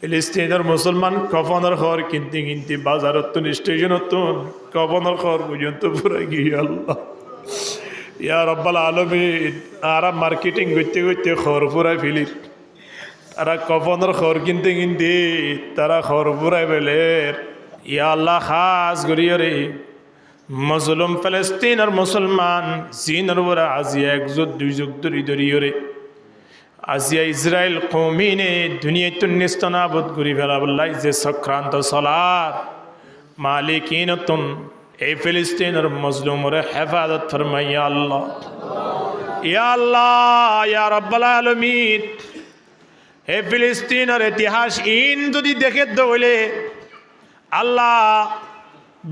ফিলিস্তিনের মুসলমান কফনের খবর কিনতে কিনতে বাজারত স্টেশনত কফনের খবর পর্যন্ত পুরা গিয়ে আল্লাহ ইয়া রব্বাল আলামিন আরা মার্কেটিং করতে করতে খবর পুরাই ফেলির তারা কফনের খবর কিনতে কিনতে তারা খবর পুরাই ফেলের ইয়া আল্লাহ খাস করিও রে মজলুম ফিলিস্তিনের মুসলমান জিনের উপরে আজিয়া এক যুগ দুই যুগ ধরিও রে আজিয়া ইসরায়েল কৌমিনে দুনিয়ায় তো নিস্তনাবোধ করি ফেলাবল্লাই যে সক্রান্ত চলার মালিকিন তুন এই ফিলিস্তিনের মজলুমরে হেফাজত ফরমাইয়া আল্লাহ ইয়া আল্লাহ ইয়া রাব্বাল আলামিন এই ফিলিস্তিনের ইতিহাস ইন যদি দেখে দৌলে আল্লাহ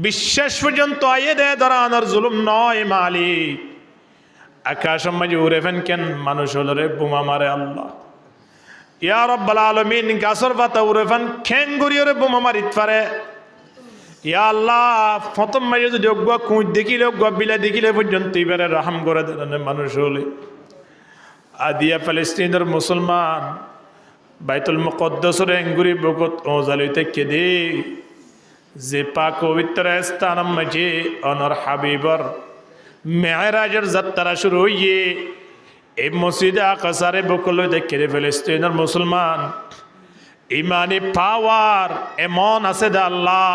বিশ্বাস পর্যন্ত আইয়ে দেয় ধরানোর জুলুম নয় মালিক আকাশ মাঝে উড়ে ফেন কেন মানুষ হলরে বোমা মারে আল্লাহ ইয়া রাব্বাল আলামিন গাছর পাতা উড়ে ফেন খ্যাং গড়িয়ে বোমা মারিত পারে ইয়া আল্লাহ প্রথম মাঝে যদি অজ্ঞা কুঁচ দেখিলে অজ্ঞা বিলা দেখিলে পর্যন্ত এবারে রাহাম করে দেন মানুষ হলে আদিয়া ফিলিস্তিনের মুসলমান বাইতুল মুকদ্দাসের এঙ্গুরি বগত ওজালিতে কেদে যে পাক পবিত্র স্থান মাঝে অনর হাবিবর মেরাজের যাত্রা শুরু হইয়ে এই মসজিদে আকসারে বকল দেখে ফিলিস্তিনের মুসলমান ইমানি পাওয়ার এমন আছে দে আল্লাহ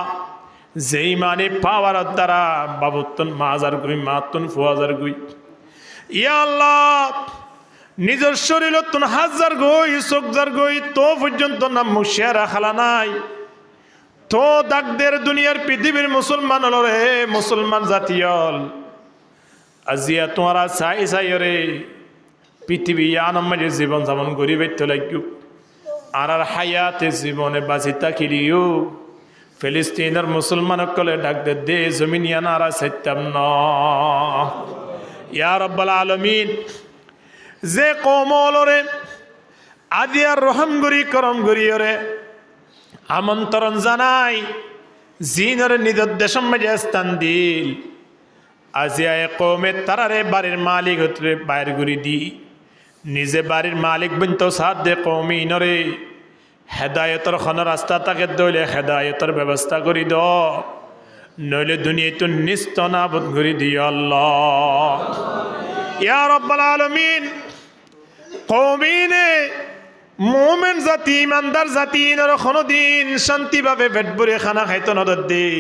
যে ইমানি পাওয়ার দ্বারা বাবুত্তন মাজার গুই মাতুন ফুয়াজার গুই ইয়া আল্লাহ নিজের শরীরতন হাজার গই চোখজার গই তো পর্যন্ত নাম মুশিয়া রাখালা নাই তো দাগদের দুনিয়ার পৃথিবীর মুসলমান হল রে মুসলমান জাতীয়ল আজিয়া তোমারা চাই চাই রে পৃথিবী আনন্দে জীবন যাপন করি বাইতে লাগু আর হায়াতে জীবনে বাঁচি থাকিলিও ফিলিস্তিনের মুসলমান সকলে ডাক দে জমিনিয়ান আর সত্যম ন ইয়া রাব্বাল আলামিন যে কমলরে আদিয়ার রহম গরি করম গরি রে আমন্ত্রণ জানাই জিনের নিদর্দেশম মাঝে স্থান দিল আজিয়া কমে তারারে বাড়ির মালিক হতে বাইর গুড়ি দি নিজে বাড়ির মালিক বিন্ত সাথ দে কৌমি নরে হেদায়তর খন রাস্তা তাকে দইলে হেদায়তর ব্যবস্থা করি দ নইলে দুনিয়া তো নিস্ত নাবুদ ঘুরি দিও আল্লাহ ইয়া রাব্বাল আলামিন কৌমিনে মোমেন জাতি ইমানদার জাতি নর কোনদিন শান্তিভাবে পেট ভরে খানা খাইতো নদর দেই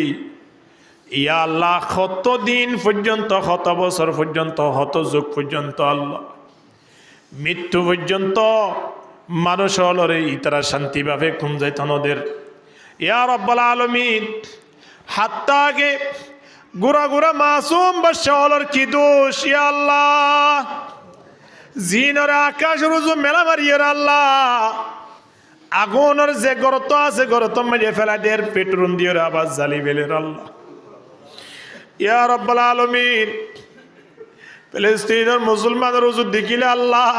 ইয়া আল্লাহ কত দিন পর্যন্ত কত বছর পর্যন্ত কত যুগ পর্যন্ত আল্লাহ মৃত্যু পর্যন্ত মানুষ হলরে ইতারা শান্তিভাবে ঘুম যাইত নদের ইয়া রাব্বাল আলামিন হাত্তাকে গুড়া গুড়া মাসুম বাচ্চা হলর কি দোষ ইয়া আল্লাহ জিনর আকাশ রুজু মেলা মারিয়ে আল্লাহ আগুনের যে গর্ত আছে গর্ত মেরে ফেলা দের পেট্রোল দিয়ে আবার জ্বালি বেলের আল্লাহ ইয়া রাব্বাল আলামিন ফিলিস্তিনের মুসলমান রুজু দেখিলে আল্লাহ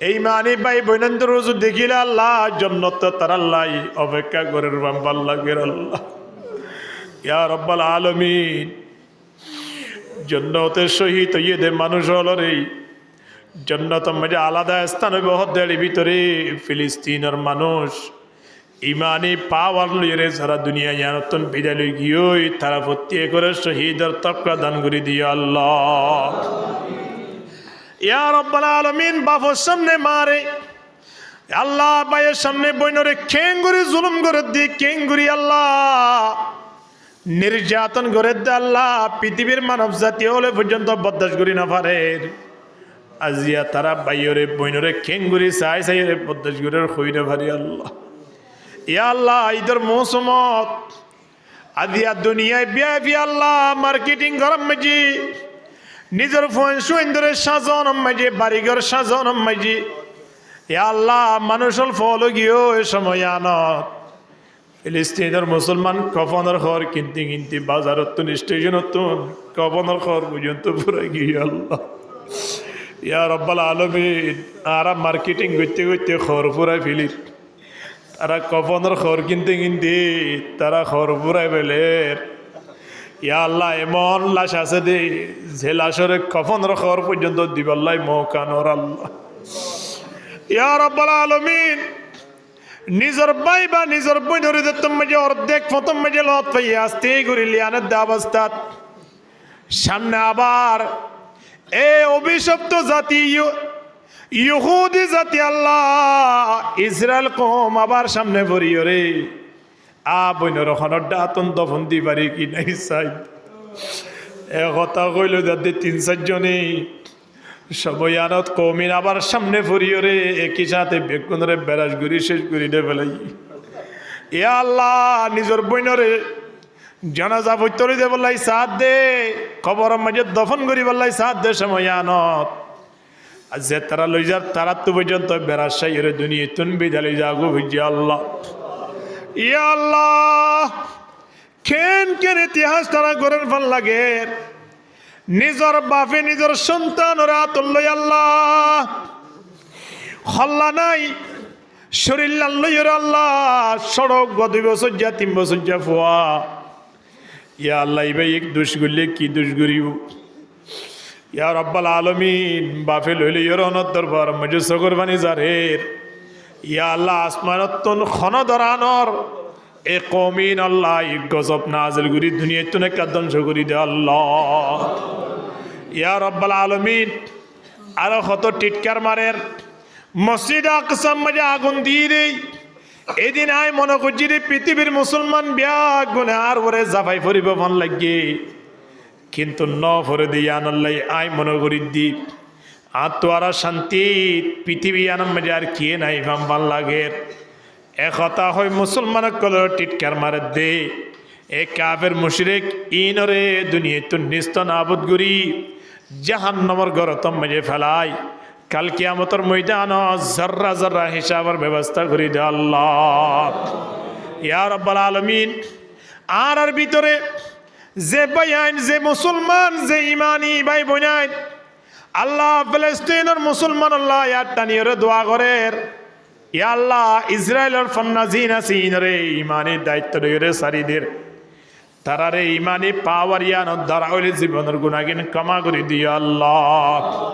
এই মানি ভাই বোনদের রুজু দেখিলে আল্লাহ জান্নাত তার আল্লাহ অপেক্ষা করে রাম্বাল লাগবে আল্লাহ ইয়া রাব্বাল আলামিন জান্নাতের সহিত ইয়েদের মানুষ হলো রে জান্নাত মধ্যে আলাদা স্থান বহদের ভিতরে ফিলিস্তিনের মানুষ ইমানি পাওয়ার লইরে সারা দুনিয়া ইয়ানতন বিদায় লই গিয়ে তারা প্রত্যেক করে শহীদের তকরা দান করে দিও আল্লাহ ইয়া রাব্বাল আলামিন বাপের সামনে মারে আল্লাহ ভাইয়ের সামনে বইনরে খেঙ্গুরি জুলুম করে দি খেঙ্গুরি আল্লাহ নির্যাতন করে দে আল্লাহ পৃথিবীর মানব জাতি হলে পর্যন্ত বরদাস্ত করি না পারে আজিয়া তারা বাইরে বইনরে খেঙ্গুরি চাই চাই বরদাস্ত করে হইরে ভারি আল্লাহ ইয়া আল্লাহ ঈদের মৌসুমত আদিয়া দুনিয়ায় বিয়াবি আল্লাহ মার্কেটিং গরম মাঝি নিজের ফোন সুন্দরে সাজন মাঝি বাড়িঘর সাজন মাঝি ইয়া আল্লাহ মানুষের ফল গিয়েও এ সময় আনত ফিলিস্তিনের মুসলমান কফনের খবর কিনতে কিনতে বাজারত স্টেশনত কফনের খবর পর্যন্ত পুরা গিয়ে আল্লাহ ইয়া রাব্বাল আলামিন আরা মার্কেটিং করতে করতে খবর পুরাই ফেলির তারা কফনের খবর কিনতে কিনতে তারা খবর পুরাই ফেলের ইয়া আল্লাহ এমন লাশ আছে দে যে লাশের কফনের খবর পর্যন্ত দিবাল্লাই মৌকানোর আল্লাহ ইয়া রাব্বাল আলামিন নিজর ভাই বা নিজর বই ধরে তুমি যে অর্ধেক প্রথম মেজে লত পাই আসতে ঘুরি লিয়ানের অবস্থাত সামনে আবার এ অভিশপ্ত জাতি ইহুদি জাতি আল্লাহ ইসরায়েল কম আবার সামনে পড়িও রে বইনের ওখানের ডাতন দফন দি পারি কি নাই চাই এ কথা কইল যাতে 3-4 সবাই আনত কমিন আবার সামনে পড়িও রে একই সাথে বেগুনরে বেড়াস ঘুরি শেষ করি দে ফেলাই এ আল্লাহ নিজের বইনরে জানাজা ভৈতরে দে বললাই সাথ দে খবর মাঝে দফন করি বললাই সাথ দে সময় আনত আর যে তারা লই যার তারা তো পর্যন্ত বেড়াসাই রে দুনিয়া তুন বিদালি যাগো বুঝি আল্লাহ ইয়া আল্লাহ কেন কেন ইতিহাস তারা করেন ভাল লাগে নিজর বাপে নিজর সন্তান ওরা তুল্লই আল্লাহ হল্লা নাই শরীর লাল্লই আল্লাহ সড়ক 2 বছর যা 3 বছর যা ফুয়া ইয়া আল্লাহ ভাই এক দোষ করলে কি দোষ করিব ইয়া রব্বাল আলামিন বাপে লইলে ইয়র অনত দরবার মজে সগর বানি জারের ইয়া আল্লাহ আসমানতন খন দরানর এ কমিন আল্লাহ এক গজব নাজিল করি দুনিয়ায় তুনে ধ্বংস করি দে আল্লাহ ইয়া রব্বাল আলামিন আরো কত টিটকার মারের মসজিদ আকসার মাঝে আগুন দিয়ে দেই এদিন আয় মনে করছি রে পৃথিবীর মুসলমান ব্যাগ গুনে আর ওরে জাফাই ফরিব মন লাগে কিন্তু ন ফরে দিয়ে আনল্লাই আয় মনে করি দি আত্মারা শান্তি পৃথিবী আনন্দ মাঝে আর কে নাই ভাম ভাল লাগে একতা হয় মুসলমান কলর টিটকার মারে দে এ কাফের মুশরিক ইনরে দুনিয়া তো নিস্ত নাবুদ গুরি জাহান্নামের গরতম মাঝে ফেলাই কাল কিয়ামতের ময়দান জর্রা জর্রা হিসাবের ব্যবস্থা করে দে আল্লাহ ইয়া রাব্বাল আলামিন আর ভিতরে যে বাইন যে মুসলমান যে ইমানি ভাই বোনাই আল্লাহ ফিলিস্তিনের মুসলমান আল্লাহ ইয়াটানিয়রে দোয়া করের ইয়া আল্লাহ ইসরায়েলের ফন্নাজিন আসিন রে ইমানি দায়িত্ব রে সারিদের তারারে ইমানি পাওয়ার ইয়ান দ্বারা জীবনের গুণাগিন ক্ষমা করে দিও আল্লাহ।